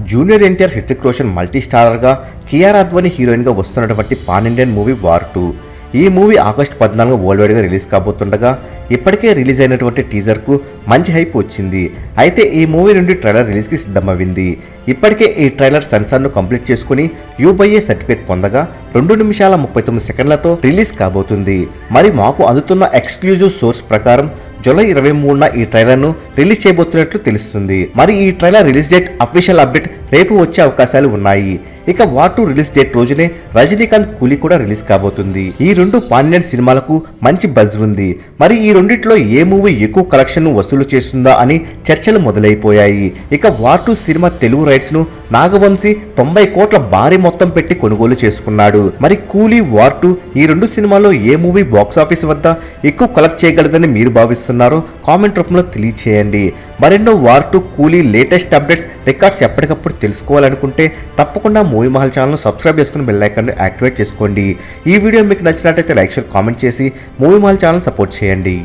Junior NTR, Hrithik Roshan multi స్టారర్గా, Kiara Advani హీరోయిన్గా వస్తున్నటువంటి pan Indian movie war 2. ఈ మూవీ ఆగస్టు 14 వరల్డ్ వైడ్గా రిలీజ్ కాబోతుండగా ఇప్పటికే రిలీజ్ అయినటువంటి టీజర్కు మంచి హైప్ వచ్చింది. అయితే ఈ మూవీ నుండి ట్రైలర్ రిలీజ్కి సిద్ధమవ్వింది. ఇప్పటికే ఈ ట్రైలర్ సెన్సార్ను కంప్లీట్ చేసుకుని యూబైఏ సర్టిఫికేట్ పొందగా 2 నిమిషాల 39 సెకండ్లతో రిలీజ్ కాబోతుంది. మరి మాకు అందుతున్న ఎక్స్క్లూజివ్ సోర్స్ ప్రకారం జూలై 23న ఈ ట్రైలర్ను రిలీజ్ చేయబోతున్నట్లు తెలుస్తుంది. మరి ఈ trailer release date official update రేపు వచ్చే అవకాశాలు ఉన్నాయి. ఇక వార్ 2 రిలీజ్ డేట్ రోజునే రజనీకాంత్ కూలీ కూడా రిలీజ్ కాబోతుంది. ఈ 2 పాన్ ఇండియన్ సినిమాలకు మంచి బజ్ ఉంది. మరి ఈ రెండిట్లో ఏ మూవీ ఎక్కువ కలెక్షన్ వసూలు చేస్తుందా అని చర్చలు మొదలైపోయాయి. ఇక వార్ 2 సినిమా తెలుగు రైట్స్ ను నాగవంశీ 90 కోట్ల భారీ మొత్తం పెట్టి కొనుగోలు చేసుకున్నాడు. మరి కూలీ, వార్ 2 ఈ 2 సినిమాల్లో ఏ మూవీ బాక్సాఫీస్ వద్ద ఎక్కువ కలెక్ట్ చేయగలదని మీరు భావిస్తున్నారో కామెంట్ రూపంలో తెలియచేయండి. మరెన్నో వార్ 2, కూలీ లేటెస్ట్ అప్డేట్స్, రికార్డ్స్ ఎప్పటికప్పుడు తెలుసుకోవాలనుకుంటే తప్పకుండా మూవీ మహల్ ఛానల్ సబ్స్క్రైబ్ చేసుకుని బెల్ ఐకాన్ యాక్టివేట్ చేసుకోండి. ఈ వీడియో మీకు నచ్చినట్లయితే లైక్, షేర్, కామెంట్ చేసి మూవీ మహల్ ఛానల్ సపోర్ట్ చేయండి.